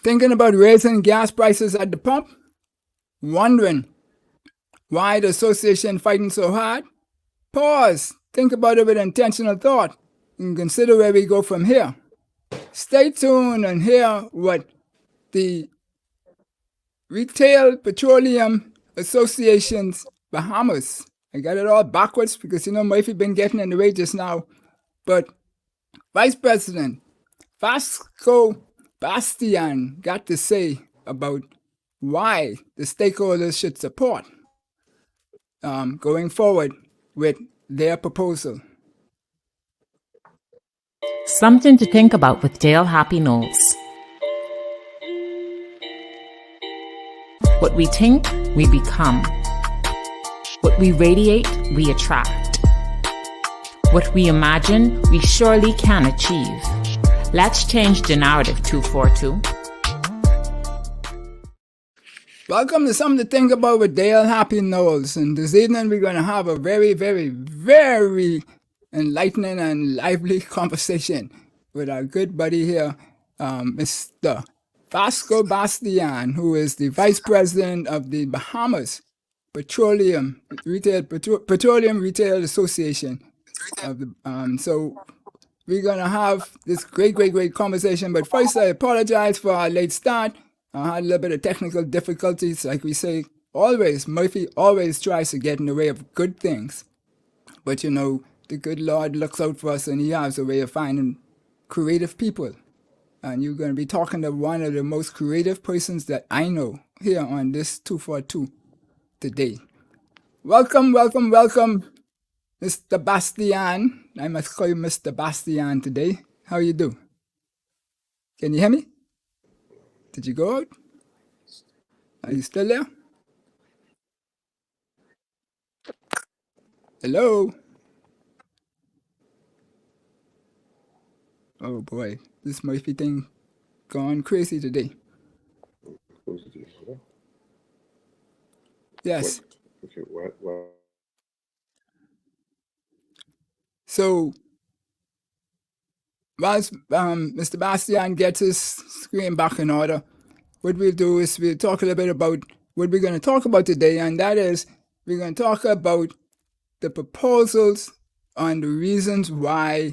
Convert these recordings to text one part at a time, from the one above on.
Thinking about raising gas prices at the pump? Wondering why the association fighting so hard? Pause. Think about it with intentional thought and consider where we go from here. Stay tuned and hear what the Retail Petroleum Association's Bahamas. I got it all backwards because Murphy been getting in the way just now. But Vice President Vasco Bastian got to say about why the stakeholders should support going forward with their proposal. Something to think about with Dale Happy Knowles. What we think, we become. What we radiate, we attract. What we imagine, we surely can achieve. Let's change the narrative, 242. Welcome to Something to Think About with Dale Happy Knowles. And this evening we're going to have a very, very, very enlightening and lively conversation with our good buddy here, Mr. Vasco Bastian, who is the Vice President of the Bahamas Petroleum Retail Association. So we're going to have this great conversation. But first, I apologize for our late start. I had a little bit of technical difficulties. Like we say, Murphy always tries to get in the way of good things. But the good Lord looks out for us and he has a way of finding creative people. And you're going to be talking to one of the most creative persons that I know here on this 242 today. Welcome, Mr. Bastian. I must call you Mr. Bastian today. How you do? Can you hear me? Did you go out? Are you still there? Hello? Oh boy, this Murphy thing gone crazy today. Yes. Okay, what? So, once Mr. Bastian gets his screen back in order, what we'll do is we'll talk a little bit about what we're going to talk about today, and that is we're going to talk about the proposals on the reasons why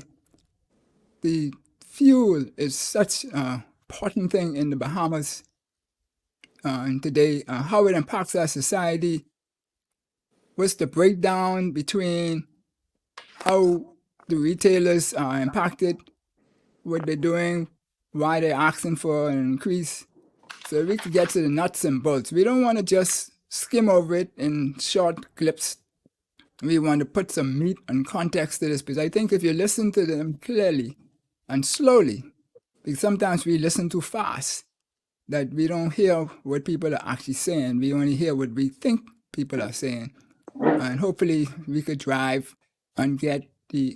the fuel is such an important thing in the Bahamas today, how it impacts our society, what's the breakdown between how the retailers are impacted, what they're doing, why they're asking for an increase, so we can get to the nuts and bolts. We don't want to just skim over it in short clips. We want to put some meat and context to this, because I think if you listen to them clearly and slowly, because sometimes we listen too fast, that we don't hear what people are actually saying. We only hear what we think people are saying. And hopefully we could drive and get the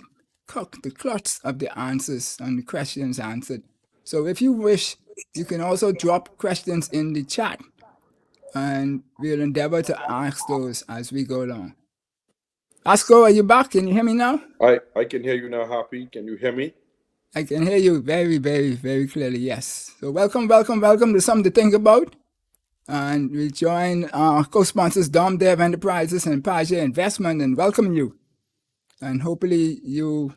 crux of the answers and the questions answered. So if you wish, you can also drop questions in the chat, and we'll endeavor to ask those as we go along. Vasco, are you back? Can you hear me now? I can hear you now, Happy. Can you hear me? I can hear you very, very, very clearly, yes. So welcome to Something to Think About. And we join our co-sponsors, Dom Dev Enterprises and Paget Investment, and welcome you. And hopefully you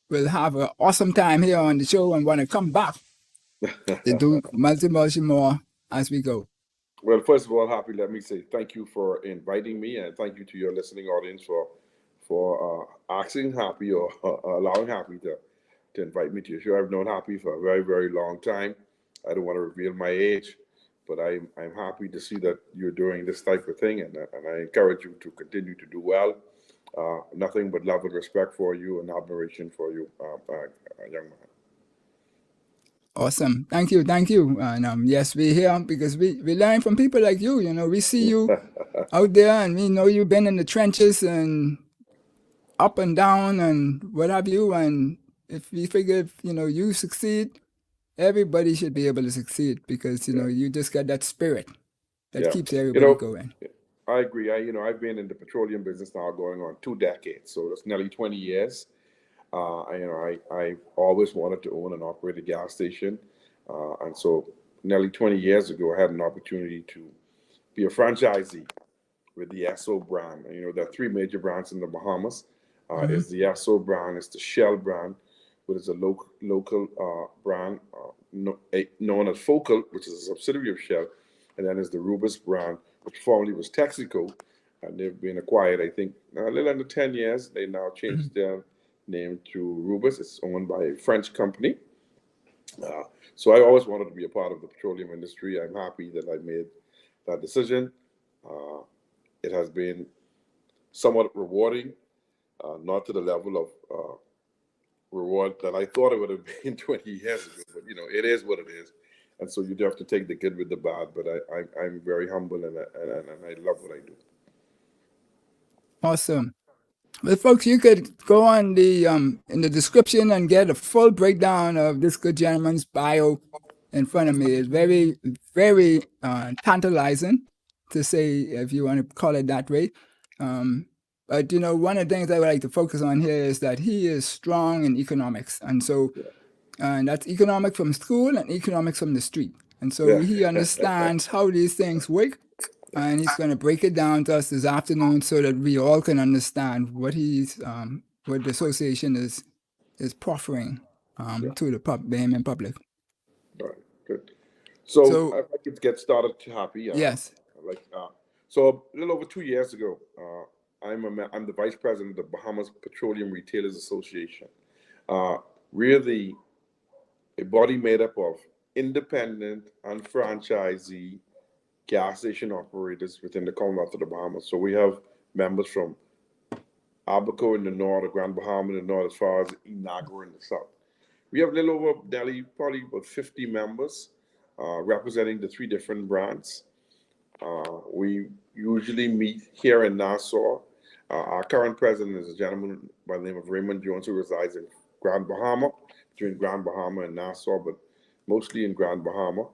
will have an awesome time here on the show and want to come back to do much more as we go. Well, first of all, Happy, let me say thank you for inviting me, and thank you to your listening audience for asking Happy or allowing Happy to invite me to your show. I've known Happy for a very, very long time. I don't want to reveal my age, but I'm happy to see that you're doing this type of thing, and I encourage you to continue to do well. Nothing but love and respect for you and admiration for you, young man. Awesome. Thank you. And yes, we're here because we learn from people like you. We see you out there, and we know you've been in the trenches and up and down and what have you. And if we figure you succeed, everybody should be able to succeed, because you just got that spirit that keeps everybody going. I agree. I've been in the petroleum business now going on 2 decades, so that's nearly 20 years. I always wanted to own and operate a gas station, and so nearly 20 years ago, I had an opportunity to be a franchisee with the SO brand. And, there are three major brands in the Bahamas. Is the SO brand, it's the Shell brand, which is a local brand known as Focal, which is a subsidiary of Shell, and then there's the Rubus brand, which formerly was Texaco, and they've been acquired, I think, a little under 10 years. They now changed their name to Rubus. It's owned by a French company. So I always wanted to be a part of the petroleum industry. I'm happy that I made that decision. It has been somewhat rewarding, not to the level of reward that I thought it would have been 20 years ago, but it is what it is. And so you do have to take the good with the bad, but I'm very humble and I love what I do. Awesome. Well, folks, you could go on the in the description and get a full breakdown of this good gentleman's bio in front of me. It's very, very tantalizing, to say, if you want to call it that way. But one of the things I would like to focus on here is that he is strong in economics, and so and that's economics from school and economics from the street. And so he understands how these things work. And he's going to break it down to us this afternoon so that we all can understand what what the association is proffering to the public. All right, good. So I'd like to get started happy. Yes. So a little over 2 years ago, I'm the vice president of the Bahamas Petroleum Retailers Association. We're a body made up of independent and franchisee gas station operators within the Commonwealth of the Bahamas. So we have members from Abou in the north, or Grand Bahama in the north, as far as Inagua in the south. We have a little over probably about 50 members representing the three different brands. We usually meet here in Nassau. Our current president is a gentleman by the name of Raymond Jones, who resides in Grand Bahama, between Grand Bahama and Nassau, but mostly in Grand Bahama.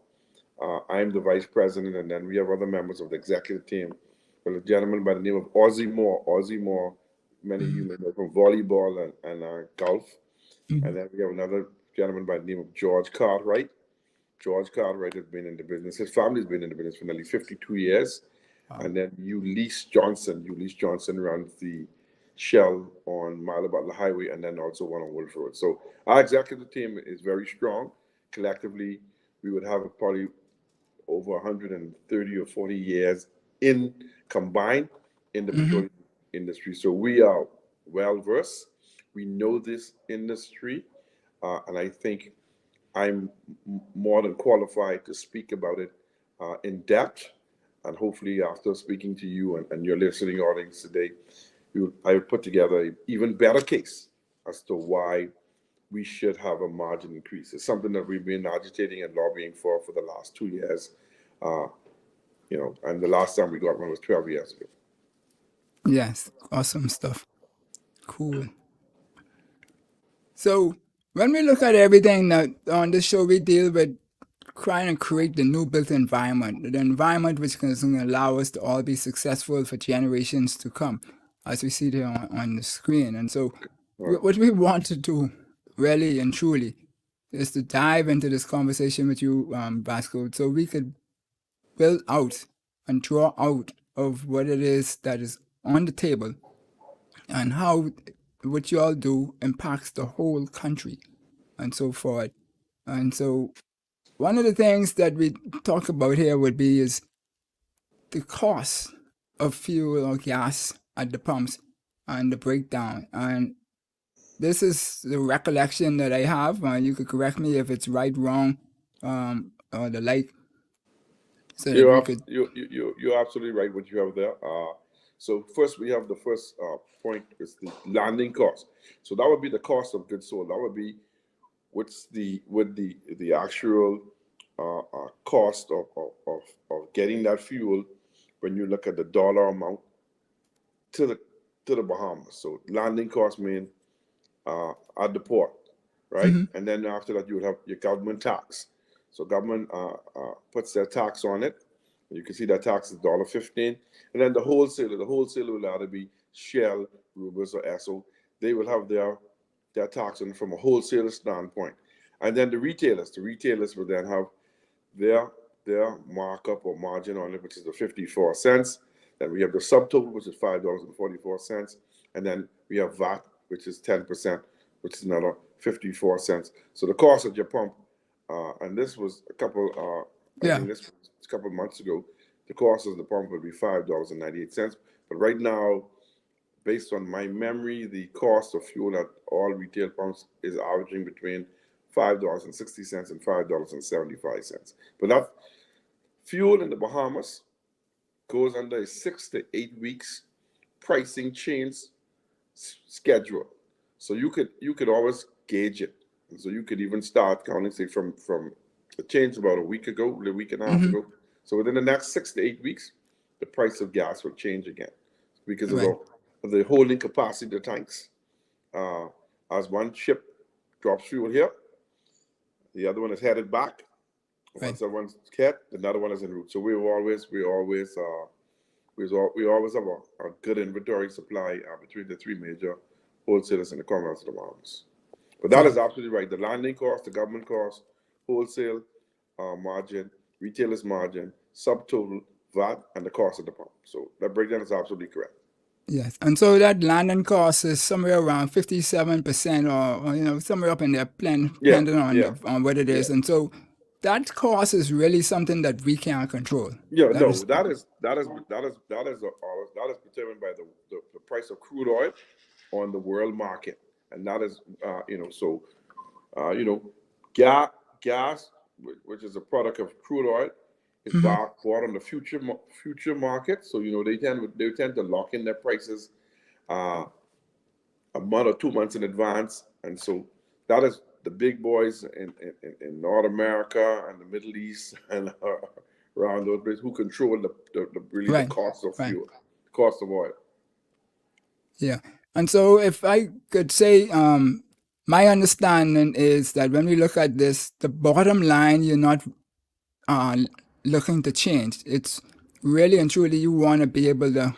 I'm the vice president, and then we have other members of the executive team. Well, a gentleman by the name of Ozzie Moore, many of you may know from volleyball and golf. And then we have another gentleman by the name of George Cartwright. George Cartwright has been in the business. His family's been in the business for nearly 52 years. Wow. And then Ulysses Johnson runs the Shell on Milo Butler Highway, and then also one on Wolf Road. So our executive team is very strong. Collectively, we would have probably over 130 or 40 years combined in the petroleum industry. So we are well versed. We know this industry, and I think I'm more than qualified to speak about it in depth. And hopefully, after speaking to you and your listening audience today, I will put together an even better case as to why we should have a margin increase. It's something that we've been agitating and lobbying for the last 2 years. And the last time we got one was 12 years ago. Yes, awesome stuff. Cool. So when we look at everything that on this show, we deal with trying to create the new built environment, the environment which can allow us to all be successful for generations to come, as we see there on the screen. And so what we want to do, really and truly, is to dive into this conversation with you, Vasco, so we could build out and draw out of what it is that is on the table and how what you all do impacts the whole country and so forth. And so one of the things that we talk about here would be is the cost of fuel or gas at the pumps and the breakdown. And this is the recollection that I have. You could correct me if it's right, wrong, or the like. So you're absolutely right what you have there. So first we have the first point is the landing cost. So that would be the cost of goods sold. That would be what's the actual cost of getting that fuel when you look at the dollar amount to the Bahamas. So landing cost mean at the port, right? And then after that you would have your government tax. So government puts their tax on it. You can see that tax is $1.15. And then the wholesaler will either be Shell, Rubus, or Esso. They will have their tax on it from a wholesaler standpoint. And then the retailers will then have their markup or margin on it, which is the 54 cents. Then we have the subtotal, which is $5.44, and then we have VAT, which is 10%, which is another 54 cents. So the cost of your pump, and this was I think this was a couple of months ago, the cost of the pump would be $5.98. But right now, based on my memory, the cost of fuel at all retail pumps is averaging between $5.60 and $5.75. But that fuel in the Bahamas goes under a 6 to 8 weeks pricing change schedule. So you could always gauge it. And so you could even start counting, say, from the change about a week and a half ago. So within the next 6 to 8 weeks, the price of gas will change again because of the holding capacity of the tanks. As one ship drops fuel here, the other one is headed back. Once that one's hit, another one is en route. So we always have a good inventory supply between the three major wholesalers in the Commonwealth of the Bahamas. But that is absolutely right. The landing cost, the government cost, wholesale margin, retailer's margin, subtotal, VAT, and the cost of the pump. So that breakdown is absolutely correct. Yes, and so that landing cost is somewhere around 57%, or somewhere up in there, depending on what it is. And so that cost is really something that we can't control. That is determined by the price of crude oil on the world market, and that is gas, which is a product of crude oil, is bought on the future market. So they tend to lock in their prices a month or 2 months in advance, and so that is the big boys in North America and the Middle East and around those places who control the cost of fuel, the cost of oil. Yeah, and so if I could say, my understanding is that when we look at this, the bottom line, you're not looking to change. It's really and truly you want to be able to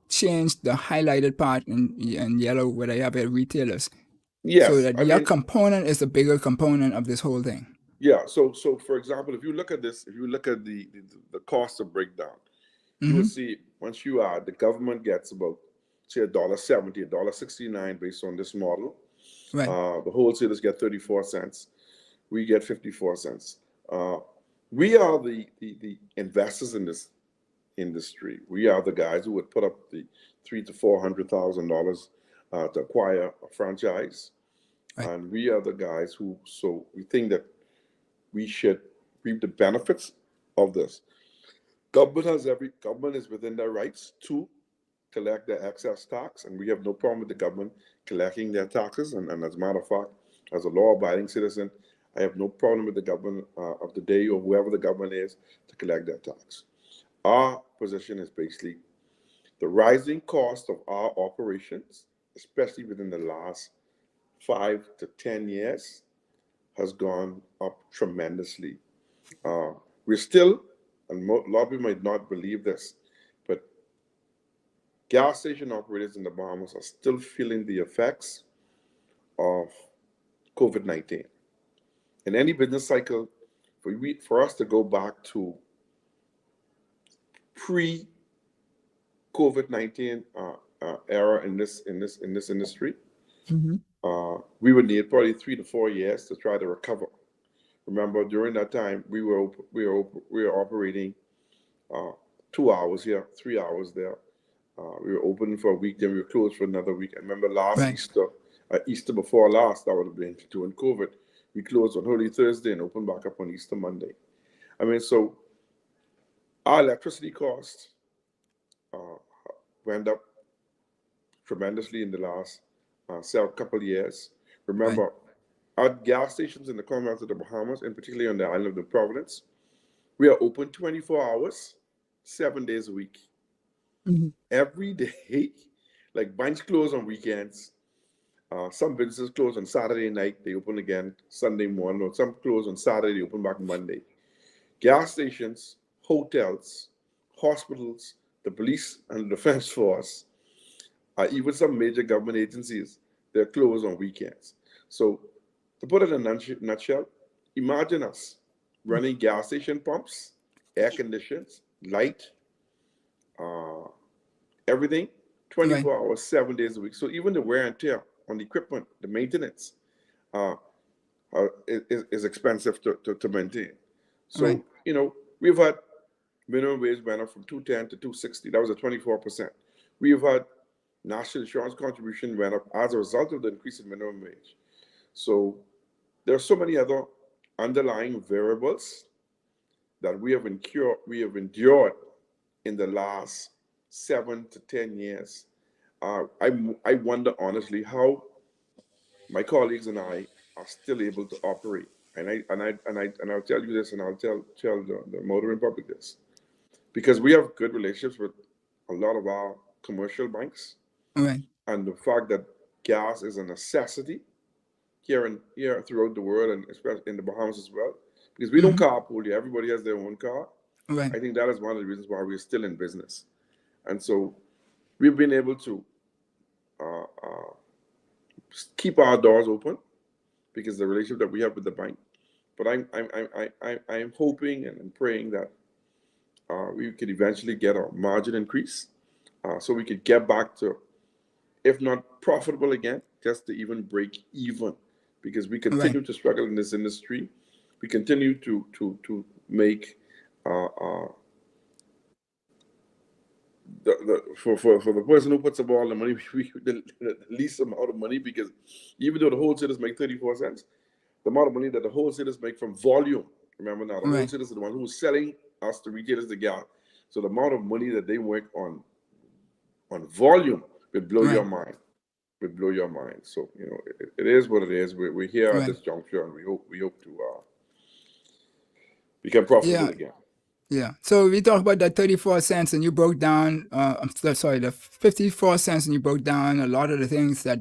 change the highlighted part in yellow where they have your retailers. Yes. So that your component is a bigger component of this whole thing. Yeah. So for example, if you look at this, if you look at the cost of breakdown, you will see once you add, the government gets about, say, $1.70, $1.69 based on this model. Right. The wholesalers get 34 cents. We get 54 cents. We are the investors in this industry. We are the guys who would put up the $300,000 to $400,000 to acquire a franchise, and we are the guys who. So we think that we should reap the benefits of this. Government is within their rights to collect their excess tax, and we have no problem with the government collecting their taxes. And as a matter of fact, as a law-abiding citizen, I have no problem with the government of the day or whoever the government is to collect that tax. Our position is basically the rising cost of our operations, especially within the last 5 to 10 years, has gone up tremendously. We're still, and a lot of people might not believe this, but gas station operators in the Bahamas are still feeling the effects of COVID-19. In any business cycle, for us to go back to pre-COVID-19 era in this industry, we would need probably 3 to 4 years to try to recover. Remember, during that time, we were operating 2 hours here, 3 hours there. We were open for a week, then we were closed for another week. I remember last Easter before last, that would have been during COVID. We closed on Holy Thursday and opened back up on Easter Monday. I mean, so our electricity costs went up tremendously in the last couple of years. Remember, our gas stations in the Commonwealth of the Bahamas, and particularly on the island of the Providence, we are open 24 hours, 7 days a week. Every day, like banks close on weekends. Some businesses close on Saturday night, they open again Sunday morning, or some close on Saturday, they open back Monday. Gas stations, hotels, hospitals, the police and the defense force, even some major government agencies, they're closed on weekends. So to put it in a nutshell, imagine us running gas station pumps, air conditions, light, everything, 24 hours, 7 days a week. So even the wear and tear on the equipment, the maintenance, is expensive to maintain. So, we've had minimum wage went up from 210 to 260. That was a 24%. We've had national insurance contribution went up as a result of the increase in minimum wage. So there are so many other underlying variables that we have endured in the last 7 to 10 years. I wonder honestly how my colleagues and I are still able to operate. And I'll tell you this, and I'll tell the motoring public this, because we have good relationships with a lot of our commercial banks, and the fact that gas is a necessity here throughout the world, and especially in the Bahamas as well, because we don't carpool here. Everybody has their own car. I think that is one of the reasons why we're still in business, and so we've been able to keep our doors open because of the relationship that we have with the bank. But I'm hoping and I'm praying that we could eventually get a margin increase, so we could get back to, if not profitable again, just to even break even, because we continue to struggle in this industry. We continue to make for the person who puts up all the money, the least amount of money, because even though the wholesalers make 34 cents, the amount of money that the wholesalers make from volume, remember now, the wholesalers are the one who's selling us, the retailers, the gas. So the amount of money that they make on volume would blow your mind. Would blow your mind. So it is what it is. We're here at this juncture, and we hope to become profitable again. Yeah. So we talked about that 34 cents, and you broke down. The 54 cents, and you broke down a lot of the things that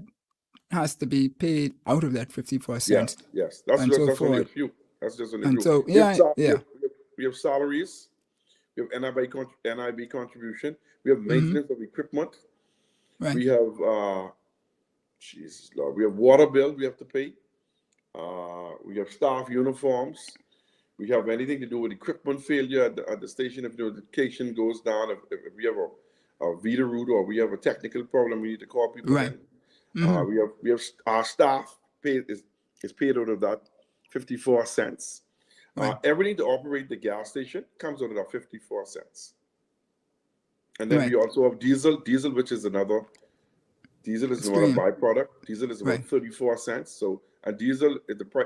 has to be paid out of that 54 cents. Yes. That's only a few. That's just only a few. So we have salaries. We have NIB contribution. We have maintenance of equipment. We have Jesus Lord. We have water bill we have to pay. We have staff uniforms. We have anything to do with equipment failure at the station. If the notification goes down, if we have a Vita route or we have a technical problem, we need to call people in. We have our staff is paid out of that 54 cents. Everything to operate the gas station comes out of that 54 cents. And then we also have diesel, which is another. Diesel is another byproduct. Diesel is about 34 cents. So a diesel is the price.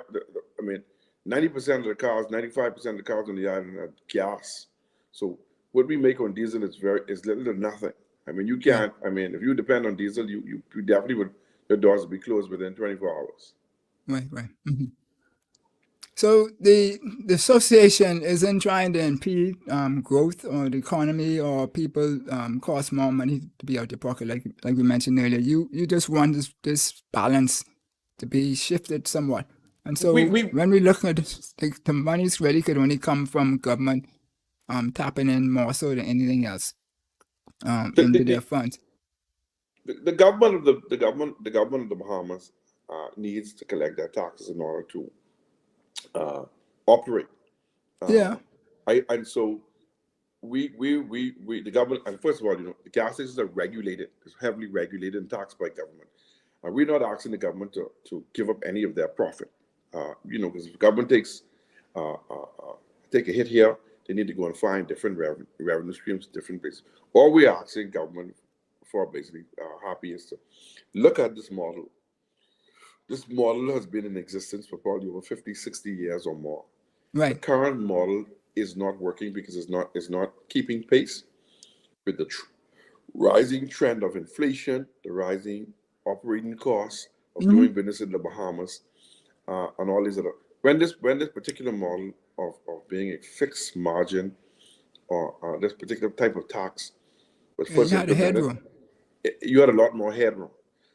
90% of the cars, 95% of the cars on the island are gas. So what we make on diesel is little to nothing. I mean, you can't. I mean, if you depend on diesel, you definitely would. Your doors would be closed within 24 hours. Right. So the association isn't trying to impede growth or the economy, or people cost more money to be out of pocket, like we mentioned earlier. You just want this balance to be shifted somewhat. And so when we look at the money's really could only come from government tapping in more so than anything else into their funds. The government of the Bahamas needs to collect their taxes in order to operate. And so the government, and first of all, the gas stations are regulated. It's heavily regulated and taxed by government. We're not asking the government to give up any of their profit. Because if the government take a hit here, they need to go and find different revenue streams, different places. All we're asking government for, basically, happy, is to look at this model. This model has been in existence for probably over 50, 60 years or more. The current model is not working because it's not keeping pace with the rising trend of inflation, the rising operating costs of doing business in the Bahamas. And all these other, when this particular model of being a fixed margin or this particular type of tax was first implemented, you had a lot more headroom.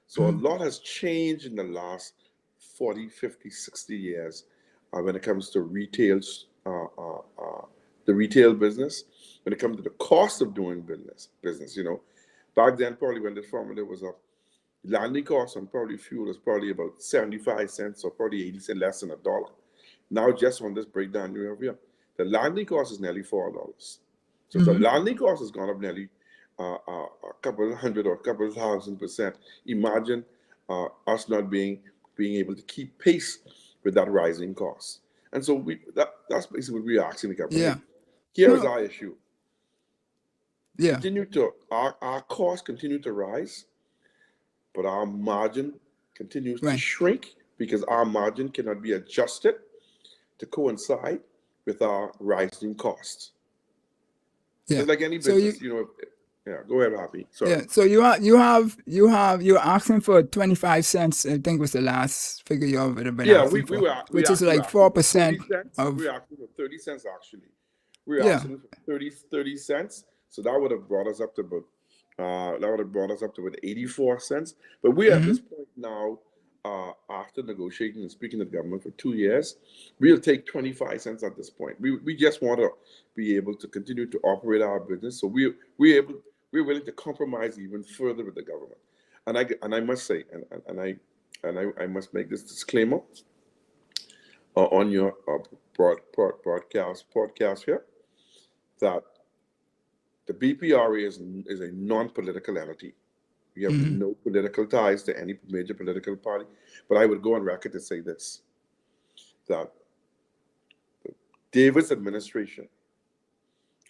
So a lot has changed in the last 40, 50, 60 years when it comes to retail, the retail business, when it comes to the cost of doing business. Back then, probably when this formula was up, landing cost on probably fuel is probably about 75 cents or probably 80 cents less than $1. now just on this breakdown you have here, the landing cost is nearly $4. So the landing cost has gone up nearly a couple hundred or a couple thousand %. Imagine us not being able to keep pace with that rising cost. And so that's basically what we're asking the government. Yeah. Here is our issue. Yeah. Our costs continue to rise, but our margin continues to Right. shrink because our margin cannot be adjusted to coincide with our rising costs. Yeah. It's like any So business, yeah, go ahead, Happy. Sorry. Yeah. So you're asking for 25 cents. I think was the last figure you would have been Yeah, asking for, which is actually like asking for 4% 30 cents. of. We're asking for 30 cents actually. We're Yeah. asking for 30 cents. So that would have brought us up to about 84 cents. But we're at this point now, after negotiating and speaking to the government for 2 years, we'll take 25 cents at this point. We just want to be able to continue to operate our business. So we're willing to compromise even further with the government. And I must say, I must make this disclaimer on your podcast here, that the BPRA is a non-political entity. We have no political ties to any major political party. But I would go on record to say this, that the Davis administration,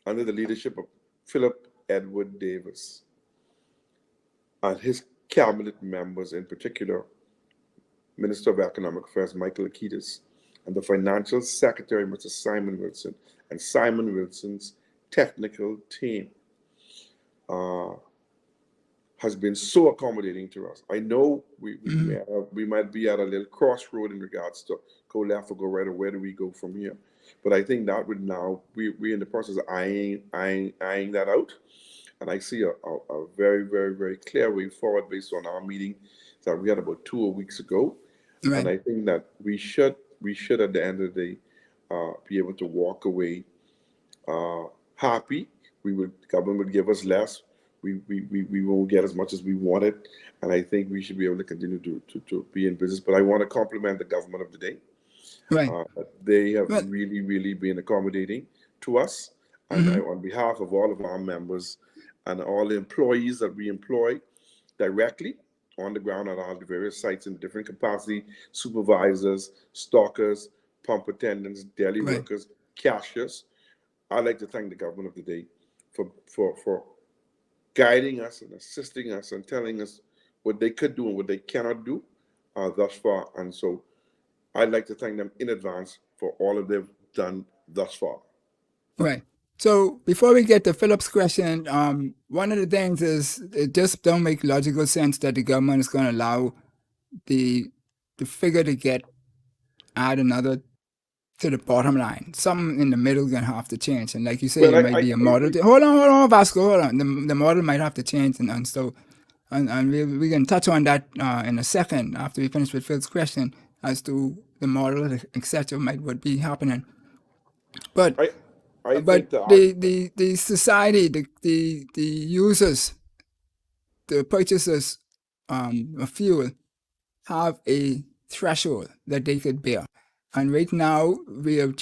under the leadership of Philip Edward Davis, and his cabinet members, in particular, Minister of Economic Affairs, Michael Aquinas, and the Financial Secretary, Mr. Simon Wilson, and Simon Wilson's technical team, has been so accommodating to us. I know we might be at a little crossroad in regards to go left or go right, or where do we go from here. But I think that would now, we're in the process of eyeing that out. And I see a very, very, very clear way forward based on our meeting that we had about 2 weeks ago. Right. And I think that we should at the end of the day be able to walk away happy. The government would give us less. We won't get as much as we wanted, and I think we should be able to continue to be in business. But I want to compliment the government of the day. Right. They have really, really been accommodating to us, and on behalf of all of our members and all the employees that we employ directly on the ground at all the various sites in different capacity, supervisors, stockers, pump attendants, deli workers, cashiers, I'd like to thank the government of the day for guiding us and assisting us and telling us what they could do and what they cannot do thus far. And so I'd like to thank them in advance for all that they've done thus far. Right. So before we get to Philip's question, one of the things is it just don't make logical sense that the government is going to allow the figure to add another to the bottom line. Something in the middle is going to have to change. And like you say, it might be a model. Hold on, Vasco, hold on. The model might have to change. And so we can touch on that in a second after we finish with Phil's question as to the model, etc. would be happening. But think the society, the users, the purchasers of fuel have a threshold that they could bear. And right now, we're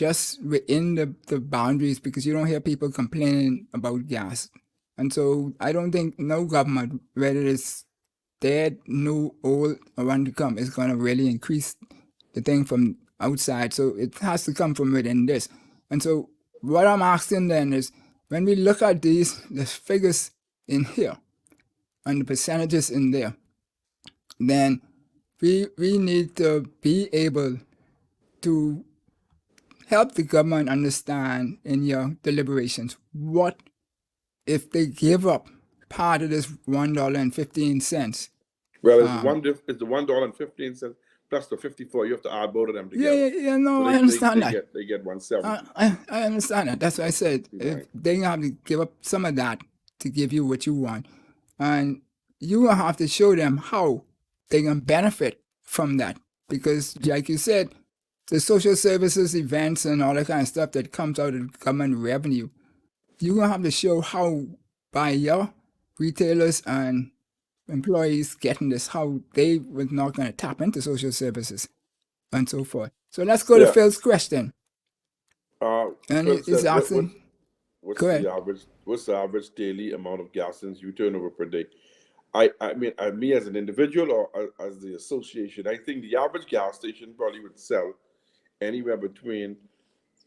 in the boundaries because you don't hear people complaining about gas. And so I don't think no government, whether it's dead, new, old, or one to come, is going to really increase the thing from outside. So it has to come from within this. And so what I'm asking then is, when we look at the figures in here and the percentages in there, then we need to be able to help the government understand in your deliberations what if they give up part of this $1.15. Well, it's the $1.15 plus the 54. You have to add both of them together. Yeah. No, so I understand that. They get 170. I understand that. That's what I said. If they have to give up some of that to give you what you want, and you will have to show them how they can benefit from that, because, like you said, the social services, events, and all that kind of stuff that comes out of government revenue, you're going to have to show how, by your retailers and employees getting this, how they were not going to tap into social services. and so forth. So let's go to Yeah. Phil's question. And Phil he's said, asking, what's go ahead. the average daily amount of gases you turn over per day? I mean, me as an individual or as the association, I think the average gas station probably would sell anywhere between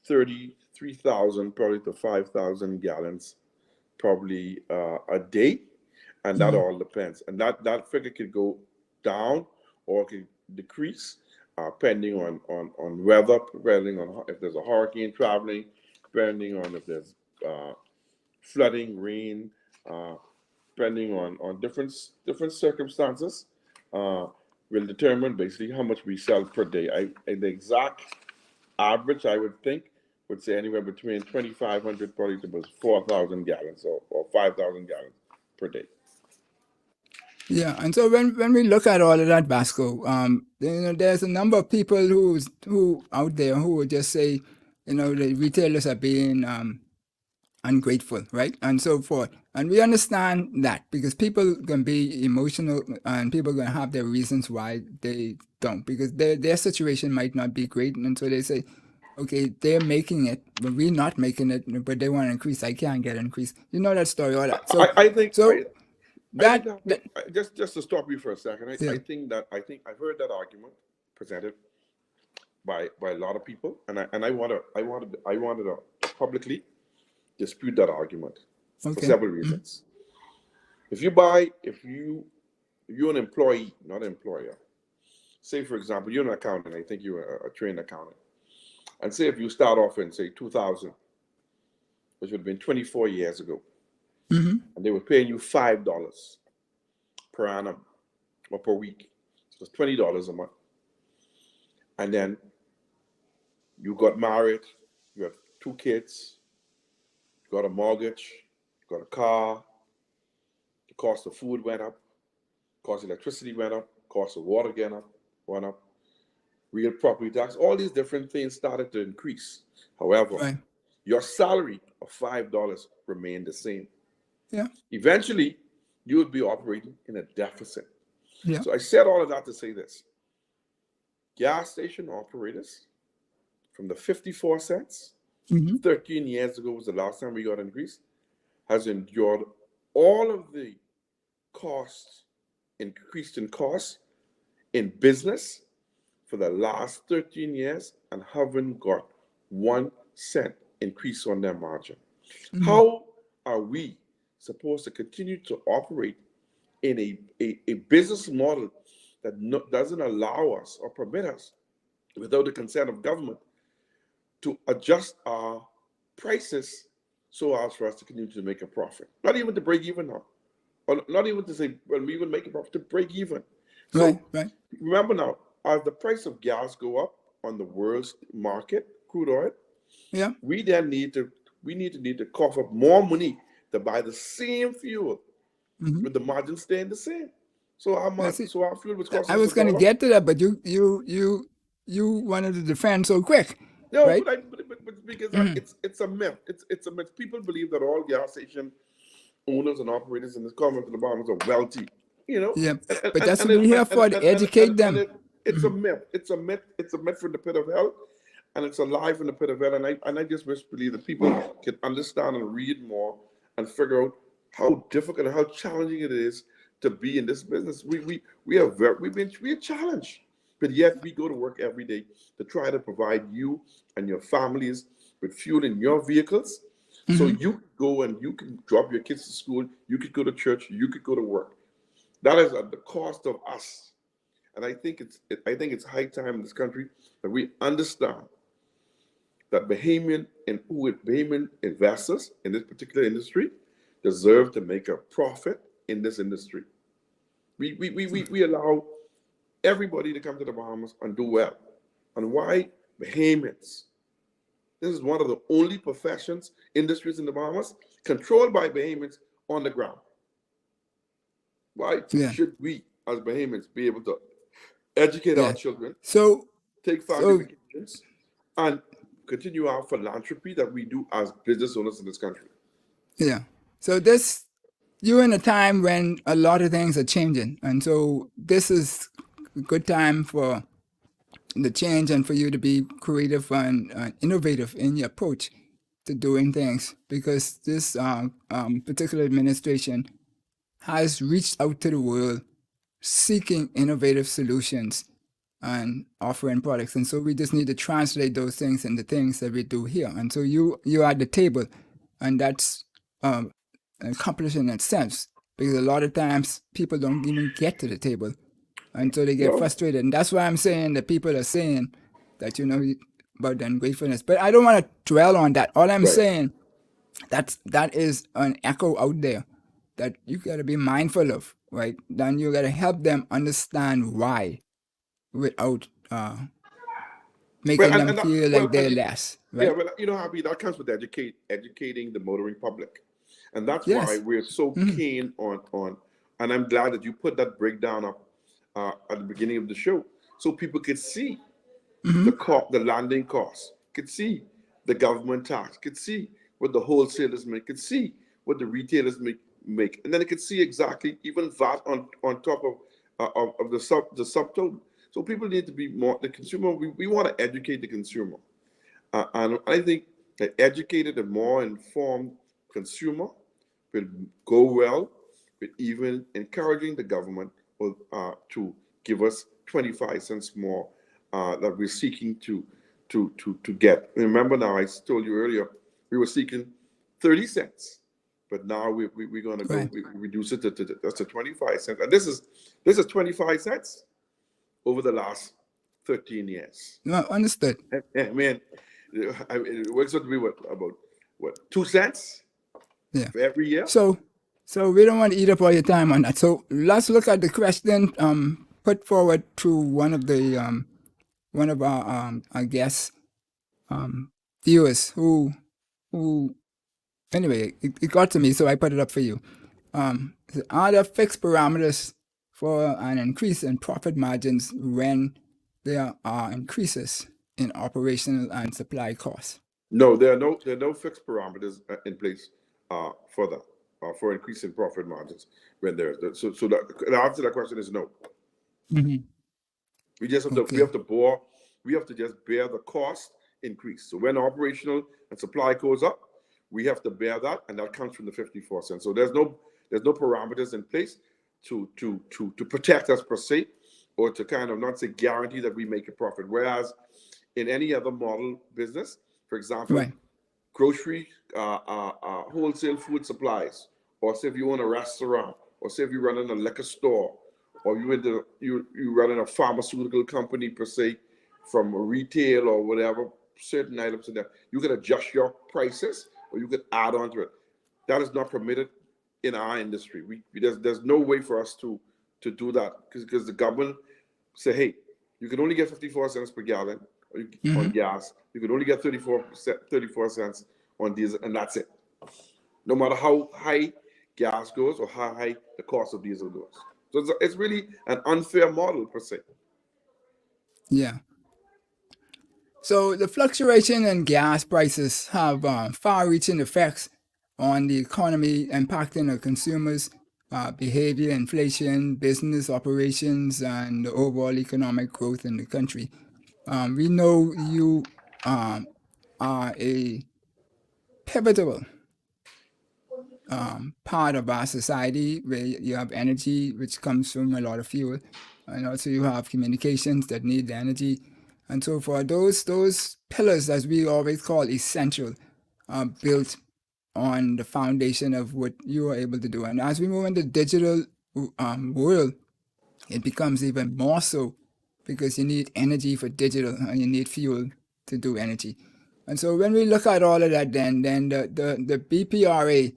33,000 probably to 5,000 gallons probably a day, and that all depends. And that figure could go down or could decrease, depending on weather, depending on if there's a hurricane traveling, depending on if there's flooding, rain, depending on different circumstances, will determine basically how much we sell per day. The exact average, I would think, would say anywhere between 2,500 probably to 4,000 gallons or 5,000 gallons per day. Yeah, and so when we look at all of that, Vasco, there's a number of people who out there who would just say, the retailers are being ungrateful, right, and so forth. And we understand that because people can be emotional and people can have their reasons why they don't, because their situation might not be great, and so they say, okay, they're making it, but we're not making it, but they want to increase. I can't get an increase. You know that story, all that. So I think that just to stop you for a second, yeah. I think I've heard that argument presented by a lot of people, and I wanted to publicly dispute that argument for several reasons. If you're an employee, not an employer. Say, for example, you're an accountant. I think you're a trained accountant. And say if you start off in, say, 2000, which would have been 24 years ago, and they were paying you $5 per annum or per week. So it's $20 a month. And then you got married, you have 2 kids, you got a mortgage, you got a car, the cost of food went up, the cost of electricity went up, the cost of water went up, real property tax, all these different things started to increase. However, your salary of $5 remained the same. Yeah. Eventually, you would be operating in a deficit. Yeah. So I said all of that to say this. Gas station operators from the 54 cents, 13 years ago was the last time we got an increase, has endured all of the increased in costs in business for the last 13 years and haven't got 1 cent increase on their margin. How are we supposed to continue to operate in a business model that doesn't allow us or permit us, without the consent of government, to adjust our prices so as for us to continue to make a profit? Not even to break even now. Or not even to say, well, we will make a profit, to break even. So remember now, as the price of gas go up on the world's market, crude oil, we then need to cough up more money to buy the same fuel with the margin staying the same. So our fuel was costing. I was going to get to that, but you wanted to defend so quick. No, right? but because it's a myth. It's a myth. People believe that all gas station owners and operators in this government of the Bahamas are wealthy. Yeah, but that's what we're here for, to educate them. It's a myth. It's a myth. It's a myth from the pit of hell, and it's a lie from the pit of hell. And I just believe that people can understand and read more and figure out how difficult and how challenging it is to be in this business. We are challenged, but yet we go to work every day to try to provide you and your families with fuel in your vehicles, so you can go and you can drop your kids to school, you could go to church, you could go to work. That is at the cost of us. And I think it's high time in this country that we understand that Bahamian investors in this particular industry deserve to make a profit in this industry. We allow everybody to come to the Bahamas and do well. And why Bahamians? This is one of the only industries in the Bahamas controlled by Bahamians on the ground. Why should we, as Bahamians, be able to educate our children, take family vacations, and continue our philanthropy that we do as business owners in this country? Yeah. So you're in a time when a lot of things are changing, and so this is a good time for the change and for you to be creative and innovative in your approach to doing things, because this particular administration has reached out to the world seeking innovative solutions and offering products. And so we just need to translate those things into things that we do here. And so you're at the table, and that's accomplishing in a sense, because a lot of times people don't even get to the table. And so they get frustrated. And that's why I'm saying that people are saying that, about the ungratefulness. But I don't want to dwell on that. All I'm saying, that is an echo out there that you got to be mindful of, right? Then you got to help them understand why without making them feel like they're less, right? Yeah, but Happy, that comes with educating the motoring public. And that's why we're so keen on, and I'm glad that you put that breakdown up at the beginning of the show, so people could see the landing costs, could see the government tax, could see what the wholesalers make, could see what the retailers make, and then it could see exactly even VAT on top of the subtotal. So people need to be more, the consumer, we want to educate the consumer. And I think an educated and more informed consumer will go well with even encouraging the government to give us 25 cents more that we're seeking to get. Remember now, I told you earlier, we were seeking 30 cents, but now we're going to go, we reduce it to 25 cents. And this is 25 cents over the last 13 years. No, understood. I mean, it works out to be about 2 cents for every year. So we don't want to eat up all your time on that. So let's look at the question put forward to one of our I guess viewers who anyway, it got to me, so I put it up for you. Are there fixed parameters for an increase in profit margins when there are increases in operational and supply costs? No, there are no fixed parameters in place for that, for increase in profit margins when there's so the answer to that question is no. We just have to we have to just bear the cost increase. So when operational and supply goes up, we have to bear that, and that comes from the 54 cents. So there's no parameters in place to protect us per se, or to kind of not say guarantee that we make a profit. Whereas in any other model business, for example, grocery, wholesale food supplies, or say if you own a restaurant, or say if you run in a liquor store, or you run in a pharmaceutical company per se, from retail or whatever, certain items in there, you can adjust your prices or you could add on to it. That is not permitted in our industry. There's no way for us to do that because the government say, hey, you can only get 54 cents per gallon on gas. You can only get 34 cents on diesel, and that's it. No matter how high gas goes or how high the cost of diesel goes. So it's really an unfair model per se. Yeah. So the fluctuation in gas prices have far-reaching effects on the economy, impacting the consumers' behavior, inflation, business operations, and the overall economic growth in the country. We know you are a pivotal part of our society, where you have energy, which comes from a lot of fuel, and also you have communications that need the energy. And so for those pillars, as we always call essential, are built on the foundation of what you are able to do. And as we move into the digital world, it becomes even more so, because you need energy for digital and you need fuel to do energy. And so when we look at all of that, then the BPRA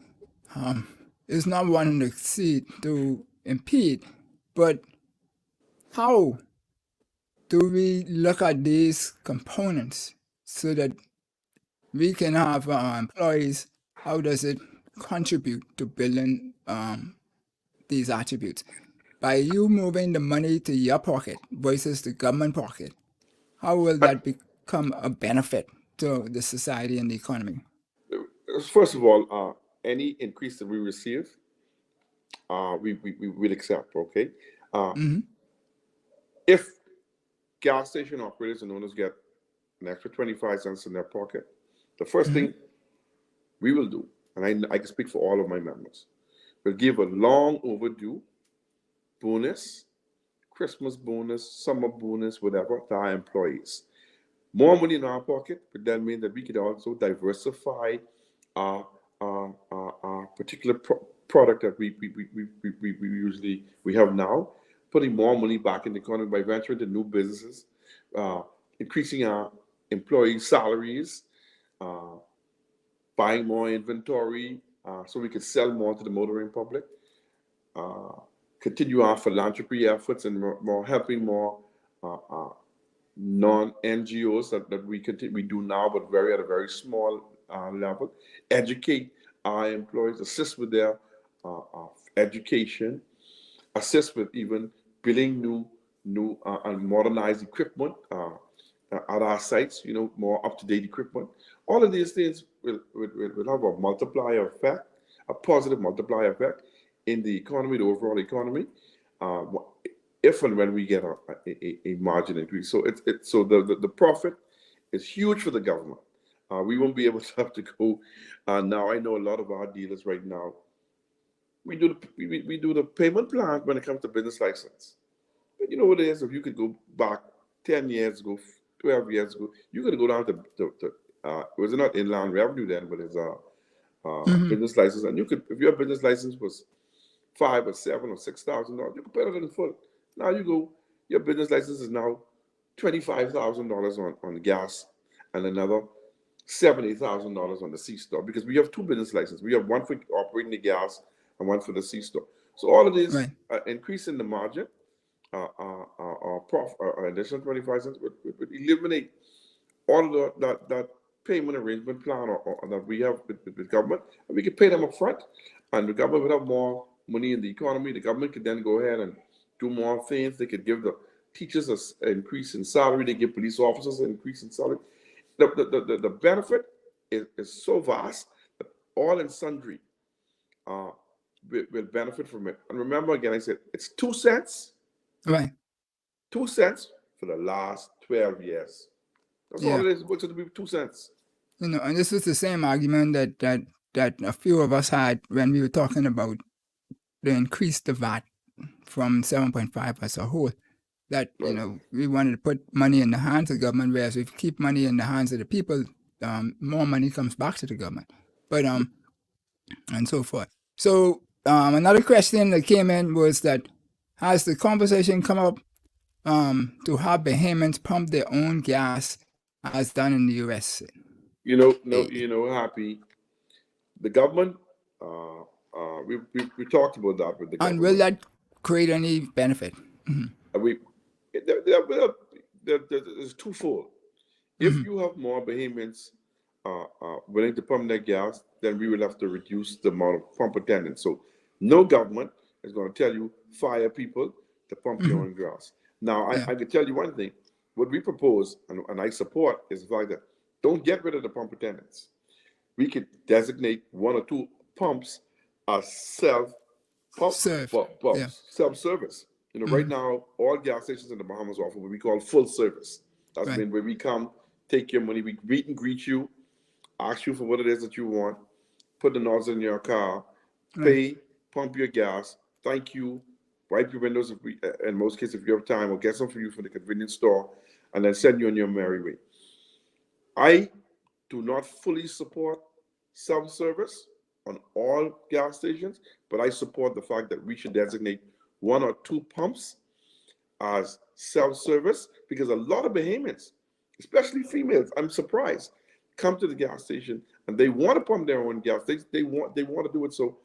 is not wanting to impede, but how do we look at these components so that we can have employees? How does it contribute to building these attributes? By you moving the money to your pocket versus the government pocket, how will that become a benefit to the society and the economy? First of all, any increase that we receive, we will accept, okay? If gas station operators and owners get an extra 25 cents in their pocket, the first thing we will do, and I can speak for all of my members, we'll give a long overdue bonus, Christmas bonus, summer bonus, whatever, to our employees. More money in our pocket would then mean that we could also diversify our particular product that we usually have now, putting more money back in the economy by venturing into new businesses, increasing our employees' salaries, buying more inventory so we could sell more to the motoring public, continue our philanthropy efforts and helping more non-NGOs that we do now, but at a very small level, educate our employees, assist with their education, assist with even building new and modernized equipment at our sites, more up-to-date equipment. All of these things will have a multiplier effect, a positive multiplier effect in the economy, the overall economy, if and when we get a margin increase. So so the profit is huge for the government. We won't be able to have to go. Now I know a lot of our dealers right now. We do the payment plan when it comes to business license. But you know what it is? If you could go back 10 years ago, 12 years ago, you could go down to it was not inland revenue then, but it's business license, and you could, if your business license was $5,000 or $7,000 or $6,000, you could pay it in full. Now you go, your business license is now $25,000 on gas and another $70,000 on the C-store, because we have two business licenses. We have one for operating the gas and one for the C-store. So all of this increase in the margin, our additional 25 cents would eliminate all of that payment arrangement plan or that we have with government, and we could pay them up front, and the government would have more money in the economy. The government could then go ahead and do more things. They could give the teachers an increase in salary. They give police officers an increase in salary. The benefit is so vast that all and sundry will benefit from it. And remember, again, I said it's 2 cents. Right. 2 cents for the last 12 years. That's all it is. It works out to be 2 cents. And this was the same argument that a few of us had when we were talking about the increase the VAT from 7.5 as a whole. That, we wanted to put money in the hands of government, whereas if we keep money in the hands of the people, more money comes back to the government. But, and so forth. So, another question that came in was that, has the conversation come up to have Bahamians pump their own gas as done in the U.S.? Happy. The government, we talked about that with the government. And will that create any benefit? There's twofold. If you have more Bahamians willing to pump their gas, then we will have to reduce the amount of pump attendants. So no government is going to tell you fire people to pump your own gas. Now, I can tell you one thing. What we propose, and I support, is the fact that don't get rid of the pump attendants. We could designate 1 or 2 pumps as self-service. Right now, all gas stations in the Bahamas offer what we call full service. That's where we come, take your money, we meet and greet you, ask you for what it is that you want, put the nozzle in your car, pay, pump your gas, thank you, wipe your windows, in most cases, if you have time, or get some for you from the convenience store, and then send you on your merry way. I do not fully support self-service on all gas stations, but I support the fact that we should designate 1 or 2 pumps as self-service, because a lot of Bahamians, especially females, I'm surprised, come to the gas station and they want to pump their own gas. They want to do it. So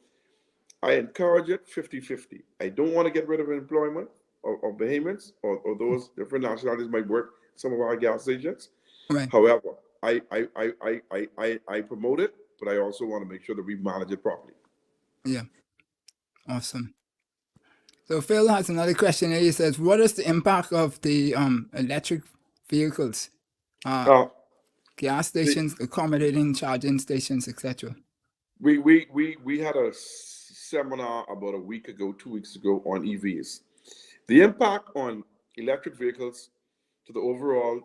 I encourage it 50-50. I don't want to get rid of employment of Bahamians or those different nationalities might work some of our gas stations. Right. However, I promote it, but I also want to make sure that we manage it properly. Yeah. Awesome. So Phil has another question here. He says, what is the impact of the electric vehicles, gas stations, accommodating charging stations, etc.? We had a seminar about 2 weeks ago on EVs. The impact on electric vehicles to the overall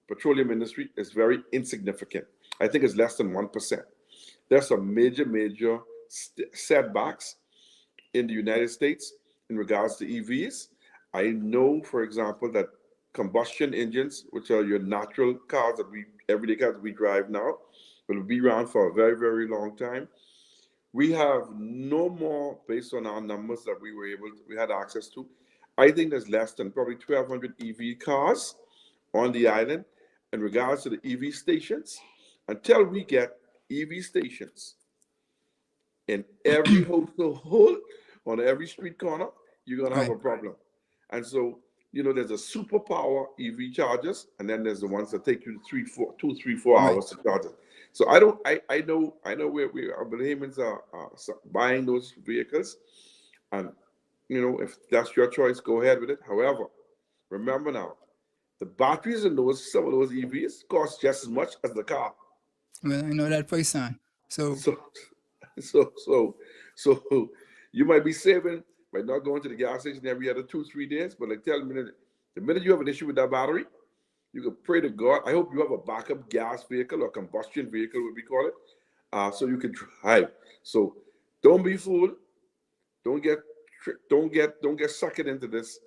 petroleum industry is very insignificant. I think it's less than 1%. There's some major setbacks in the United States in regards to EVs. I know, for example, that combustion engines, which are your natural cars that everyday cars that we drive now, will be around for a very, very long time. We have no more, based on our numbers that we had access to. I think there's less than probably 1,200 EV cars on the island. In regards to the EV stations, until we get EV stations in every household, on every street corner, you're gonna have a problem. And so, there's a superpower EV chargers, and then there's the ones that take you 2, 3, 4 hours to charge it. So I know where our Bahamians are buying those vehicles, and if that's your choice, go ahead with it. However, remember now, the batteries in some of those EVs cost just as much as the car. Well, I know that firsthand. So you might be saving by not going to the gas station every other 2-3 days, but like tell me, the minute you have an issue with that battery, you can pray to God. I hope you have a backup gas vehicle or combustion vehicle, what we call it, so you can drive. So don't be fooled. Don't get sucked into this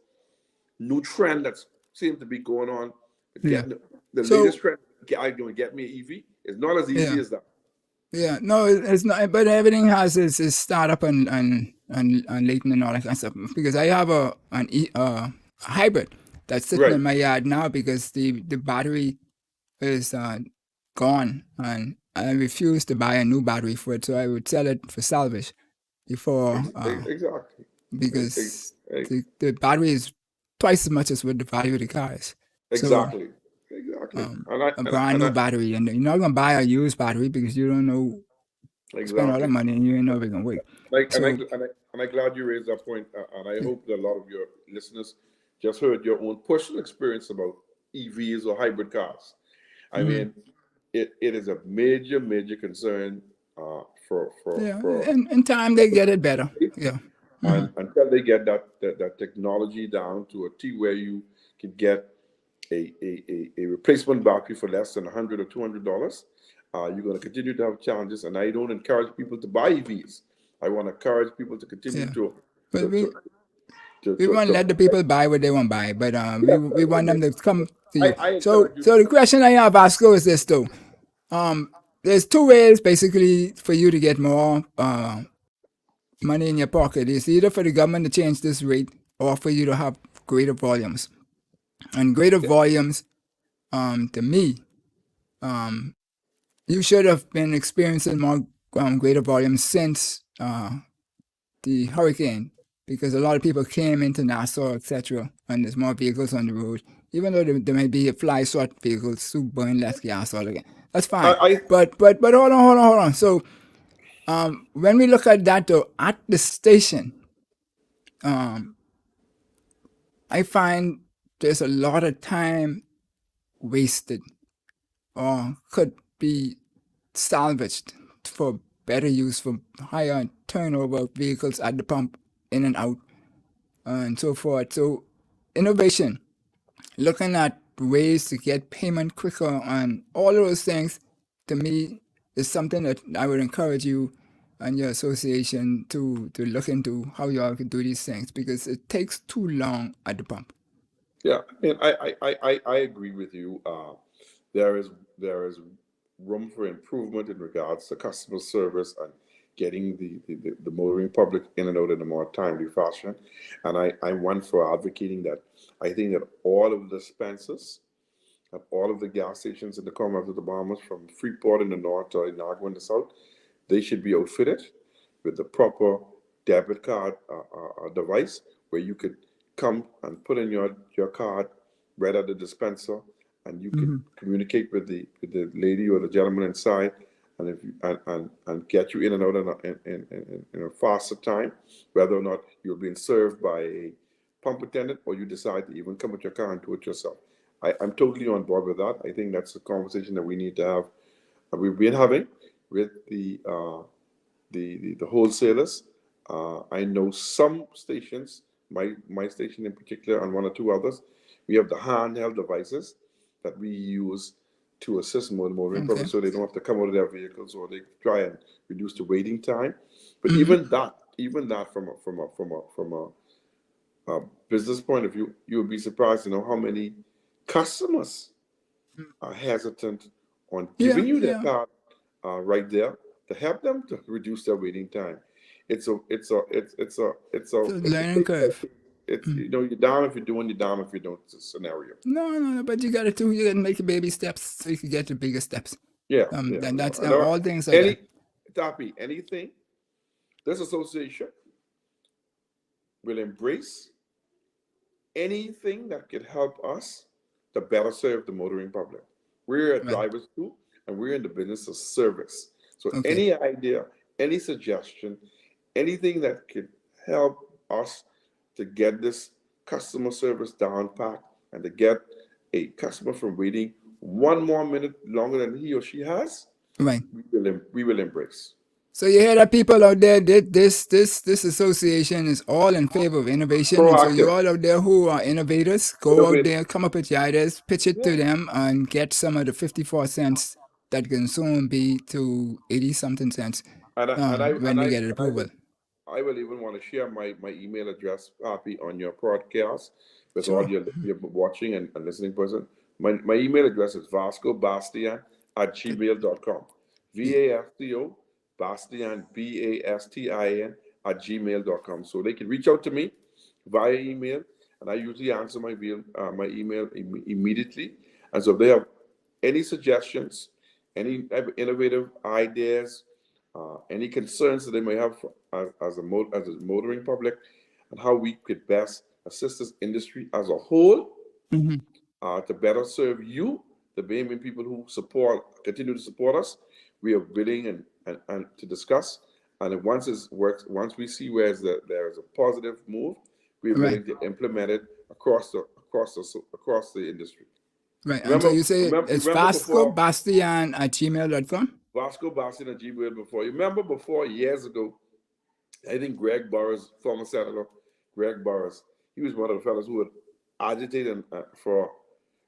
new trend that seems to be going on. The latest trend, I'm going to get me an EV. It's not as easy as that. Yeah, no, it's not. But everything has its startup and latent and all that kind of stuff. Because I have a hybrid that's sitting in my yard now because the battery is gone, and I refuse to buy a new battery for it, so I would sell it for salvage before. Exactly. Because the battery is twice as much as what the value of the car is. Exactly. A brand new battery, and you're not gonna buy a used battery because you don't know. Spend all the money and you ain't know if it can wait. And I'm glad you raised that point, and I hope that a lot of your listeners just heard your own personal experience about EVs or hybrid cars. I mean, it is a major concern for in time they get it better. Yeah. And until they get that technology down to a T where you can get a replacement battery for less than $100 or $200, you're going to continue to have challenges. And I don't encourage people to buy EVs. I want to encourage people to continue to. But we want to let the people buy what they want to buy, but we want them to come to you. So the question I have, Vasco, is this though. There's two ways basically for you to get more money in your pocket. It's either for the government to change this rate or for you to have greater volumes. And greater volumes, to me, you should have been experiencing more greater volumes since the hurricane, because a lot of people came into Nassau, etc., and there's more vehicles on the road. Even though there may be fly sort vehicles who burn less gas all again, that's fine. But hold on. So when we look at that though, at the station, I find there's a lot of time wasted or could be salvaged for better use, for higher turnover vehicles at the pump, in and out, and so forth. So innovation, looking at ways to get payment quicker and all of those things, to me, is something that I would encourage you and your association to look into how you all can do these things, because it takes too long at the pump. Yeah, I mean, I agree with you. There is room for improvement in regards to customer service and getting the motoring public in and out in a more timely fashion. And I'm one for advocating that. I think that all of the dispensers at all of the gas stations in the Commonwealth of the Bahamas, from Freeport in the north to Inagua in the south, they should be outfitted with the proper debit card device where you could come and put in your card right at the dispenser, and you can communicate with the lady or the gentleman inside, and get you in and out in a faster time, whether or not you're being served by a pump attendant or you decide to even come with your car and do it yourself. I'm totally on board with that. I think that's a conversation that we need to have. We've been having with the wholesalers. I know some stations, my station in particular, and one or two others, We have the handheld devices that we use to assist motoring Okay. public, so they don't have to come out of their vehicles, or they try and reduce the waiting time. But Mm-hmm. even that from a business point of view, you would be surprised to know how many customers are hesitant on Yeah, giving you their yeah. card right there to help them to reduce their waiting time. It's a Learning curve. it's you're down if you're doing, you're down if you don't scenario. No, but you gotta make your baby steps so you can get the bigger steps. Yeah, And that's no. all things like that. Anything this association will embrace anything that could help us to better serve the motoring public. We're a drivers too, and we're in the business of service. So any idea, any suggestion, anything that could help us to get this customer service down pat and to get a customer from waiting 1 more minute longer than he or she has, Right. we will embrace. So you hear that, people out there, this association is all in favor of innovation. And so you all out there who are innovators, go out there, come up with your ideas, pitch it to them, and get some of the 54 cents that can soon be to 80-something cents when we get it approval. I will even want to share my email address, Happy, on your podcast with all your watching and listening person. My email address is vascobastian@gmail.com. VASCO Bastian, BASTIN @gmail.com. So they can reach out to me via email, and I usually answer my email immediately. And so if they have any suggestions, any innovative ideas, any concerns that they may have as a motoring public, and how we could best assist this industry as a whole to better serve you, the Bahamian people who continue to support us, we are willing and to discuss. And once we see where there's a positive move, we're willing to implement it across the industry. Right. And so you say it's vascobastian@gmail.com? Vasco Bastian at Gmail before. You remember before, years ago, I think Greg Burris, former senator Greg Burris, he was one of the fellows who would agitate for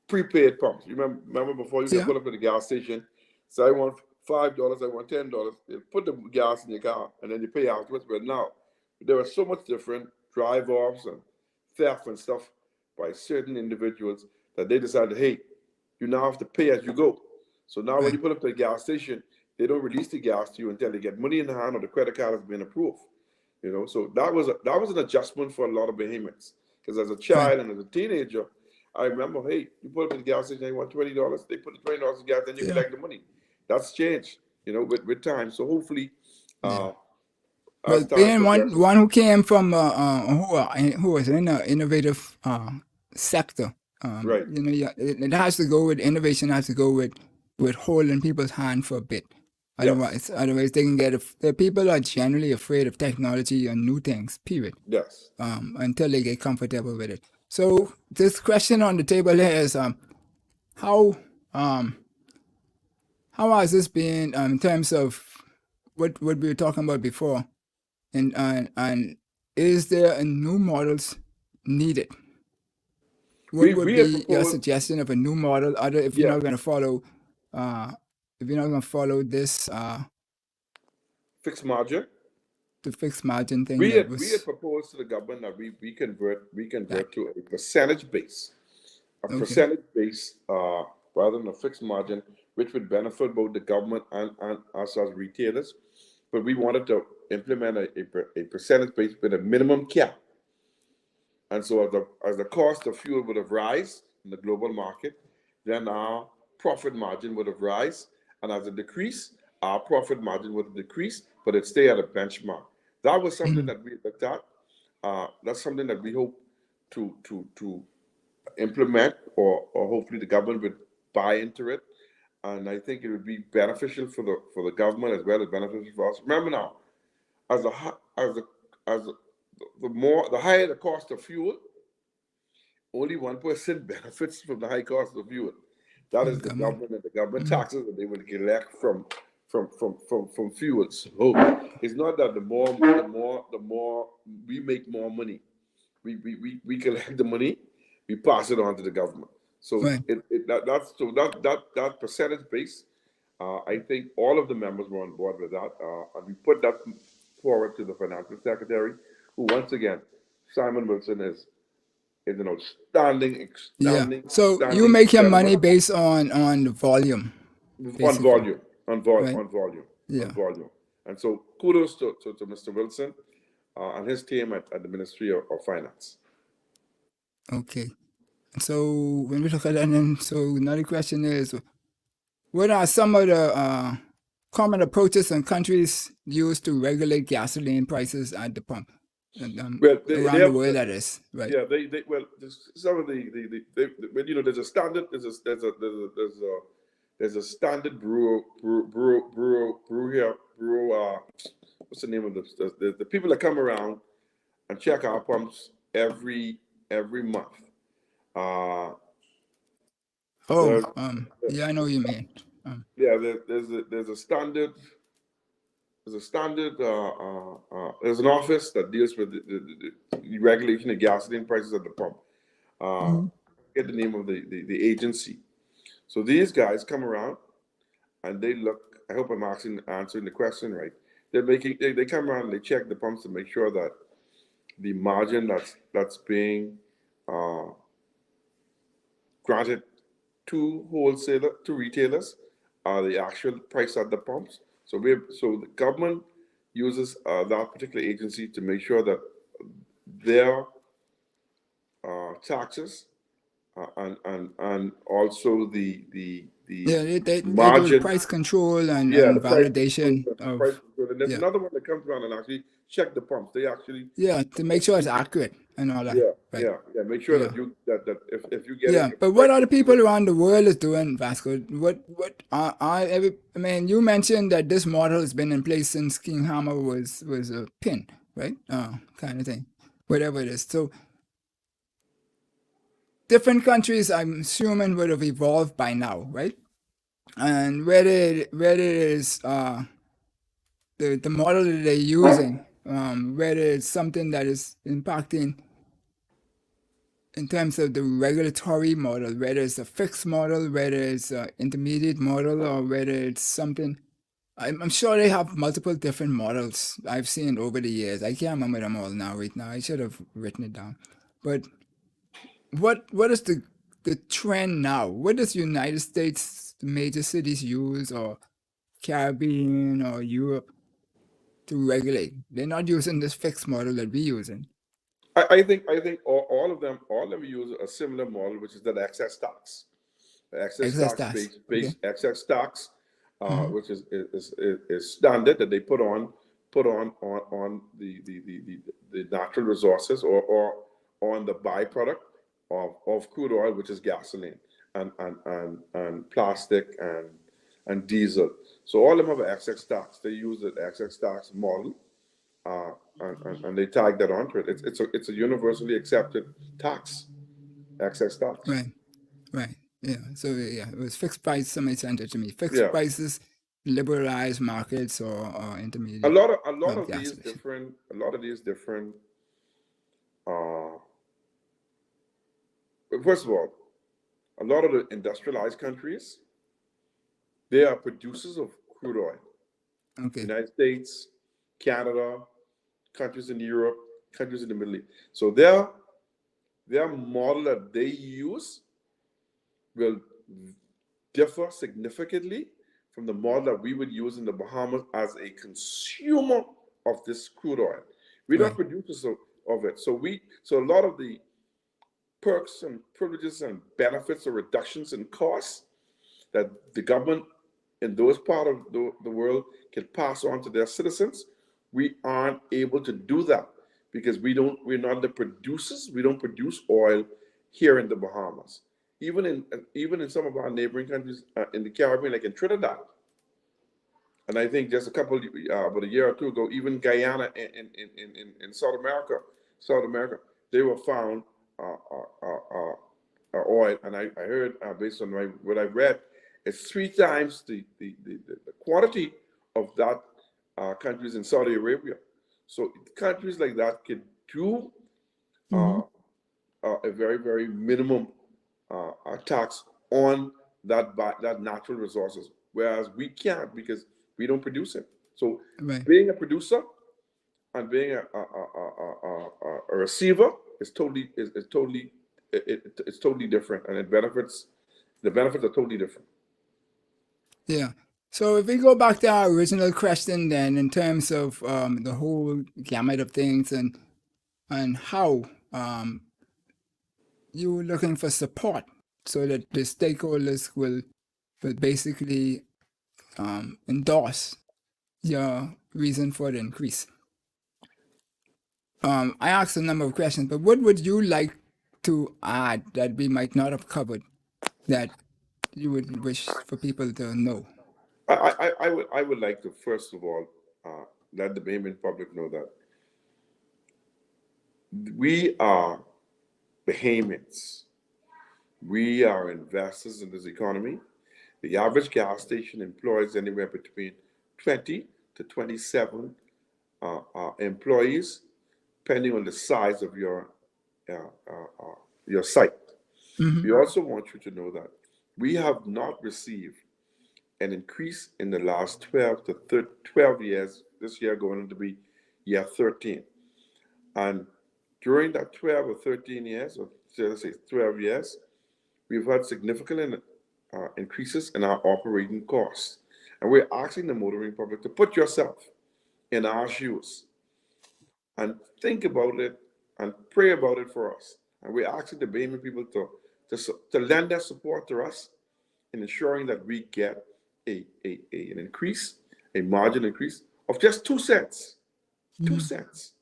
prepaid pumps. You remember before you could pull up at the gas station, say I want $5, I want $10. They put the gas in your car and then you pay afterwards. But now there are so much different drive-offs and theft and stuff by certain individuals that they decided, hey, you now have to pay as you go. So now when you pull up to the gas station, they don't release the gas to you until they get money in the hand or the credit card has been approved. So that was an adjustment for a lot of Bahamians. Because as a child and as a teenager, I remember, hey, you pull up at the gas station, you want $20, they put the $20 in gas, then you collect the money. That's changed, with time. So hopefully, but being one who came from who was in an innovative sector, it has to go with innovation. Has to go with holding people's hand for a bit. Otherwise, they can get. The people are generally afraid of technology and new things. Period. Yes. Until they get comfortable with it. So this question on the table here is how has this been in terms of what we were talking about before, and is there a new models needed? What would be your suggestion of a new model? If you're not going to follow, this fixed margin, the fixed margin thing, we had proposed to the government that we convert to a percentage base, rather than a fixed margin, which would benefit both the government and us as retailers. But we wanted to implement a percentage base with a minimum cap. And so as the cost of fuel would have risen in the global market, then our profit margin would have risen. And as it decreased, our profit margin would have decreased, but it stayed at a benchmark. That was something that we looked at. That's something that we hope to implement, or hopefully the government would buy into it. And I think it would be beneficial for the government as well as beneficial for us. Remember now, the higher the cost of fuel, only one person benefits from the high cost of fuel. That is the government and the government taxes that they will collect from fuels. So it's not that the more we make more money. We collect the money, we pass it on to the government. So Right. that percentage base, I think all of the members were on board with that, and we put that forward to the financial secretary, who once again, Simon Wilson is an outstanding, Yeah. So you make your money gentleman. based on the volume, On basically. volume, Right. on volume, Yeah. on volume. And so kudos to Mr. Wilson and his team at the Ministry of Finance. Okay. So when we look at that, then so another question is, what are some of the common approaches and countries use to regulate gasoline prices at the pump? And, Well, they around the have, world, that is, right? yeah, well, some of well, you know, there's a standard, there's a standard brew here, what's the name of the people that come around and check our pumps every month. Oh, There- yeah, I know what you mean. Yeah, there's a standard. There's an office that deals with the regulation of gasoline prices at the pump. Get the name of the agency. So these guys come around and they look. I hope I'm answering the question right. They come around and they check the pumps to make sure that the margin that's being granted to retailers are the actual price at the pumps. So the government uses that particular agency to make sure that their taxes and also the Yeah, they do margin, price control and the price validation control, of, price control. And there's yeah, another one that comes around and actually check the pumps. They actually yeah, to make sure it's accurate and all that, right? make sure Yeah. that if you get Yeah, but what other people around the world is doing, Vasco? What I mean, you mentioned that this model has been in place since King Hammer was a pin, right? Kind of thing, whatever it is. So different countries, I'm assuming, would have evolved by now, right? And whether it is the model that they're using, whether it's something that is impacting in terms of the regulatory model, whether it's a fixed model, whether it's an intermediate model, or whether it's something. I'm sure they have multiple different models I've seen over the years. I can't remember them all right now. I should have written it down. But what is the trend now? What does United States major cities use, or Caribbean or Europe, to regulate? They're not using this fixed model that we're using. I think all of them use a similar model, which is that excess tax, Excess tax. Okay. excess tax, which is standard that they put on the natural resources or on the byproduct of crude oil, which is gasoline and plastic and diesel. So all of them have an excess tax. They use the excess tax model. And they tag that onto it. It's a universally accepted tax, excess tax. Right. Yeah. So yeah, it was fixed price. Somebody sent it to me. Fixed prices, liberalized markets, or intermediate. A lot of these different. First of all, a lot of the industrialized countries, they are producers of crude oil. Okay. United States, Canada, countries in Europe, countries in the Middle East. So their model that they use will differ significantly from the model that we would use in the Bahamas as a consumer of this crude oil. We're not producers of it. So a lot of the perks and privileges and benefits or reductions in costs that the government in those parts of the world can pass on to their citizens, we aren't able to do that because we're not the producers. We don't produce oil here in the Bahamas. Even in some of our neighboring countries in the Caribbean, like in Trinidad, and I think just about a year or two ago, even Guyana in South America, they were found oil, and I heard based on what I read, it's 3 times the quantity of that countries in Saudi Arabia. So countries like that could do a very, very minimum tax on that natural resources, whereas we can't because we don't produce it. So Right. being a producer and being a receiver is totally it's totally different, and the benefits are totally different. Yeah. So if we go back to our original question, then in terms of the whole gamut of things and how you were looking for support so that the stakeholders will basically endorse your reason for the increase. I asked a number of questions, but what would you like to add that we might not have covered that you would wish for people to know? I would like to first of all let the Bahamian public know that we are Bahamians. We are investors in this economy. The average gas station employs anywhere between 20 to 27 employees, depending on the size of your site. We also want you to know that we have not received an increase in the last 12 to 12 years. This year going to be year 13. And during that 12 or 13 years, or let's say 12 years, we've had significant increases in our operating costs. And we're asking the motoring public to put yourself in our shoes and think about it and pray about it for us. And we're asking the Bahamian people to lend their support to us in ensuring that we get an increase, a margin increase of just 2 cents, 2 cents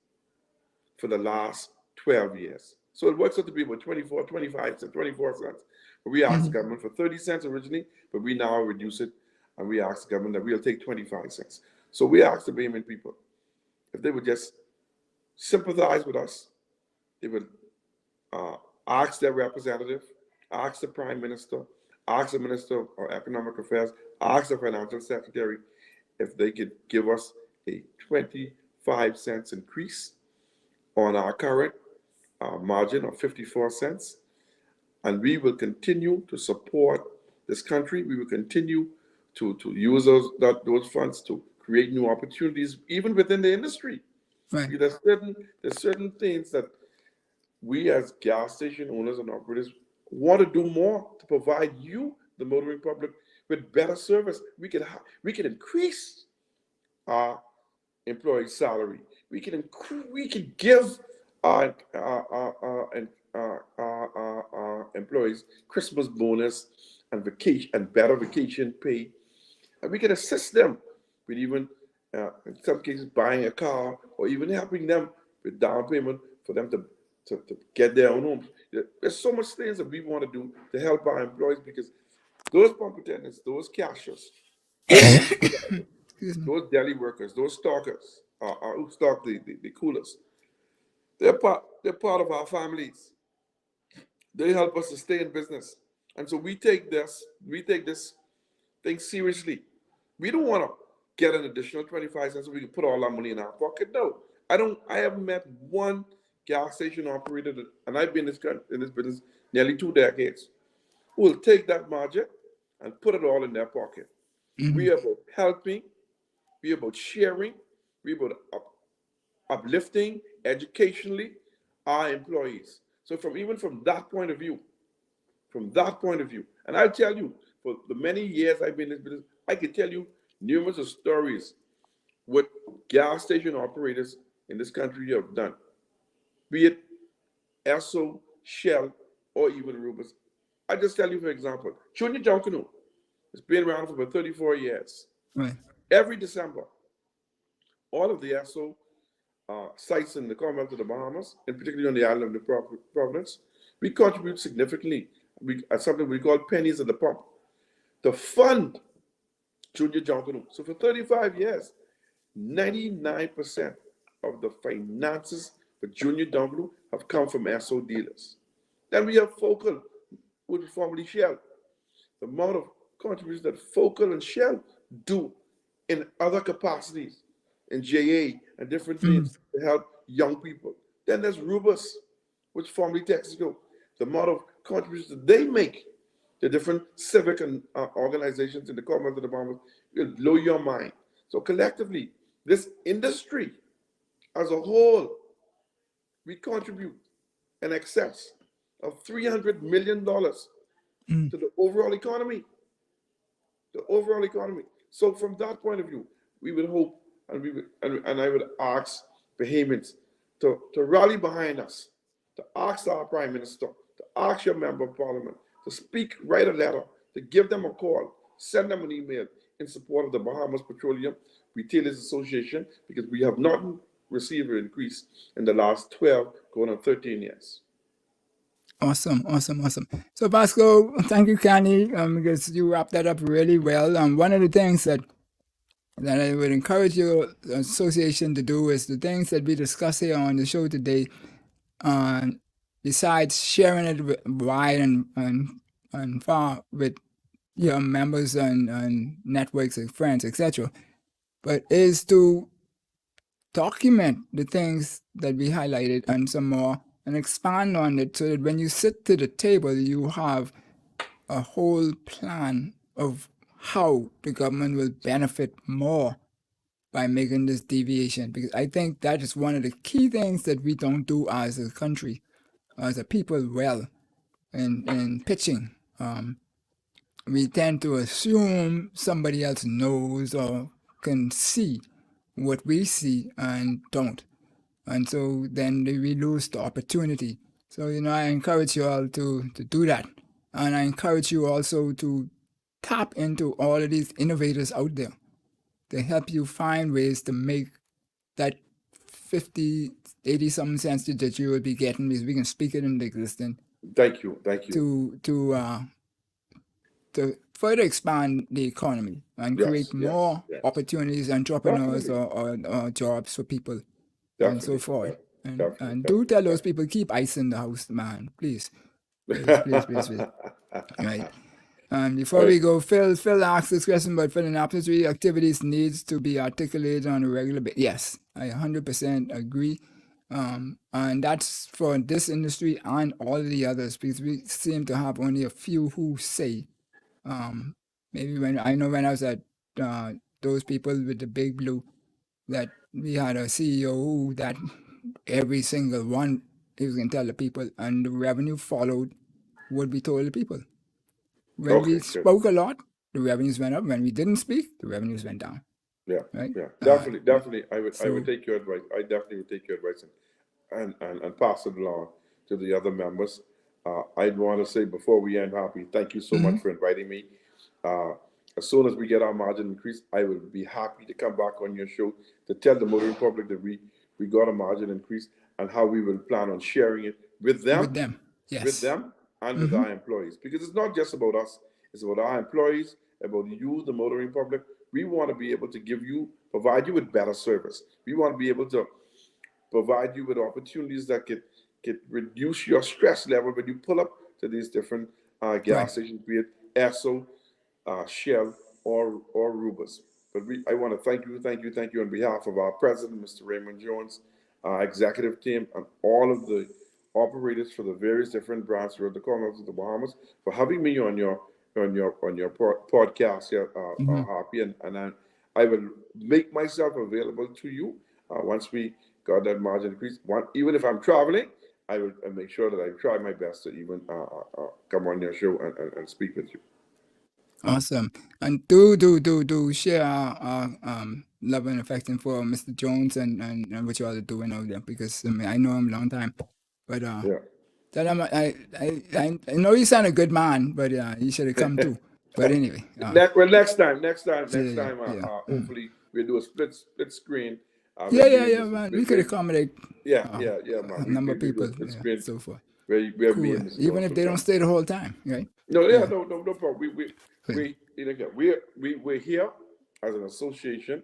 for the last 12 years. So it works out to be about 24, 25 cents, 24 cents. But we asked the government for 30 cents originally, but we now reduce it, and we asked the government that we'll take 25 cents. So we asked the Bahamian people if they would just sympathize with us. They would ask their representative, ask the Prime Minister, ask the Minister of Economic Affairs, ask the Financial Secretary if they could give us a 25 cents increase on our current margin of 54 cents. And we will continue to support this country. We will continue to use those funds to create new opportunities, even within the industry. Right. There's certain things that we as gas station owners and operators want to do more to provide you, the motoring public, with better service. We can increase our employee salary. We can give our employees Christmas bonus and vacation and better vacation pay, and we can assist them with even in some cases buying a car or even helping them with down payment for them to get their own homes. There's so much things that we want to do to help our employees, because those pump attendants, those cashiers, those deli workers, those stockers, who stock the coolers, they're part of our families. They help us to stay in business. And so we take this thing seriously. We don't want to get an additional 25 cents so we can put all our money in our pocket. No, I haven't met one gas station operator and I've been in this business nearly 2 decades, who will take that margin and put it all in their pocket. We are about helping, we are about sharing, we are about uplifting educationally our employees. So from that point of view, and I'll tell you, for the many years I've been in this business, I can tell you numerous of stories what gas station operators in this country have done, be it Esso, Shell, or even Rubens. I just tell you, for example, Junior Junkanoo has been around for about 34 years. Right. Every December, all of the Esso sites in the Commonwealth of the Bahamas, and particularly on the island of the Providence, we contribute significantly at something we call pennies at the pump to fund Junior Junkanoo. So for 35 years, 99% of the finances for Junior Junkanoo have come from Esso dealers. Then we have Focal, which is formerly Shell. The amount of contributions that Focal and Shell do in other capacities, in JA and different things to help young people. Then there's Rubus, which formerly Texaco, the amount of contributions that they make to different civic and organizations in the Commonwealth of the Bahamas will blow your mind. So collectively, this industry as a whole, we contribute in excess of $300 million to the overall economy. The overall economy. So from that point of view, we would hope and I would ask Bahamians to rally behind us, to ask our Prime Minister, to ask your Member of Parliament, to speak, write a letter, to give them a call, send them an email in support of the Bahamas Petroleum Retailers Association, because we have not received an increase in the last 12 going on 13 years. Awesome. So, Vasco, thank you, Kenny, because you wrapped that up really well. One of the things that I would encourage your association to do is the things that we discuss here on the show today, besides sharing it wide and far with your members and networks and friends, etc., but is to document the things that we highlighted and some more and expand on it so that when you sit to the table, you have a whole plan of how the government will benefit more by making this deviation. Because I think that is one of the key things that we don't do as a country, as a people, well, in pitching. We tend to assume somebody else knows or can see what we see and don't. And so then we lose the opportunity. So, I encourage you all to do that. And I encourage you also to tap into all of these innovators out there to help you find ways to make that 50, 80 something cents that you will be getting, because we can speak it into existence. Thank you. To further expand the economy and create more opportunities, entrepreneurs or jobs for people. And so forth. And do tell those people, keep ice in the house, man. Please. Right. Before we go, Phil asked this question about filling absence activities needs to be articulated on a regular basis. Yes, I 100% agree. And that's for this industry and all the others, because we seem to have only a few who say. Maybe when I was at those people with the big blue, that we had a CEO who that every single one he was going to tell the people, and the revenue followed what we told the people. When we spoke a lot, the revenues went up. When we didn't speak, the revenues went down. Yeah, right? Yeah, definitely. I would take your advice. I definitely would take your advice and pass it along to the other members. I'd want to say before we end, Happy, thank you so much for inviting me. As soon as we get our margin increase, I would be happy to come back on your show to tell the motoring public that we got a margin increase and how we will plan on sharing it with them. Yes. With them and with our employees. Because it's not just about us, it's about our employees, about you, the motoring public. We want to be able to provide you with better service. We want to be able to provide you with opportunities that could reduce your stress level when you pull up to these different gas stations, be it Esso, Shell, or Rubas. But I want to thank you on behalf of our president, Mr. Raymond Jones, our executive team, and all of the operators for the various different branches throughout the Commonwealth of the Bahamas for having me on your podcast here, Happy, and I will make myself available to you once we got that margin increase. Even if I'm traveling, I will make sure that I try my best to even come on your show and speak with you. Awesome. And do share our love and affection for Mr. Jones and what you all are doing out there, because I know him a long time. But tell him I know you sound a good man, but he should have come too. But anyway. Next time, hopefully we'll do a split screen. Man. We could accommodate man. a number of people, so forth. Where cool. Even if they don't stay the whole time, right? No problem. We're here as an association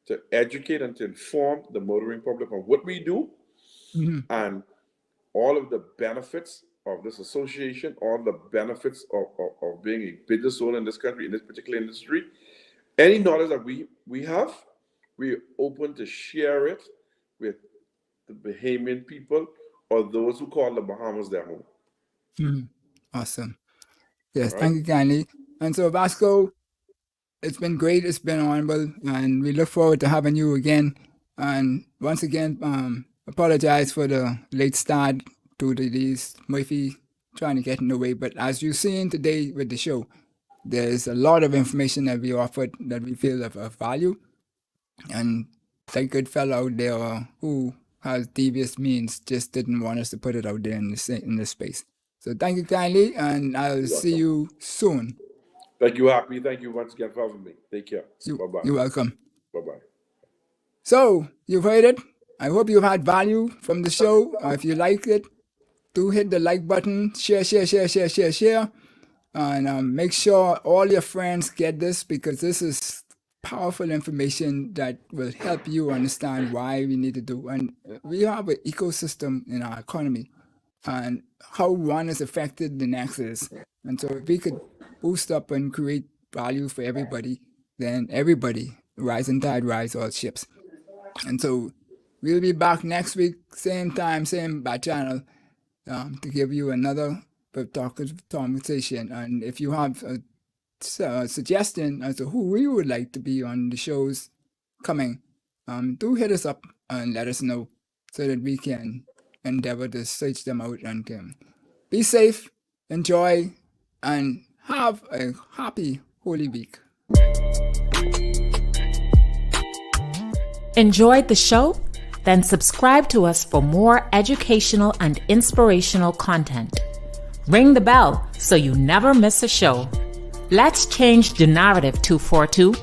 to educate and to inform the motoring public on what we do and all of the benefits of this association, all the benefits of being a business owner in this country, in this particular industry. Any knowledge that we have, we're open to share it with the Bahamian people or those who call the Bahamas their home. Awesome. Yes, All thank right. you kindly. And so, Vasco, it's been great. It's been honorable, and we look forward to having you again. And once again, apologize for the late start due to these Murphy trying to get in the way. But as you've seen today with the show, there's a lot of information that we offered that we feel of value. And that good fellow out there who has devious means just didn't want us to put it out there in this space. So thank you kindly, and I'll see you soon. Thank you, Happy. Thank you once again for having me. Take care. Bye-bye. You're welcome. Bye-bye. So, you've heard it. I hope you've had value from the show. If you like it, do hit the like button, share, and make sure all your friends get this, because this is powerful information that will help you understand why we need to do. And we have an ecosystem in our economy, and how one is affected, the next is. And so if we could boost up and create value for everybody, then everybody, rising tide, rise all ships. And so we'll be back next week, same time, same bad channel, to give you another conversation. And if you have a suggestion as to who we would like to be on the shows coming, do hit us up and let us know so that we can endeavor to search them out and be safe, enjoy, and have a happy Holy Week. Enjoyed the show? Then subscribe to us for more educational and inspirational content. Ring the bell so you never miss a show. Let's change the narrative 242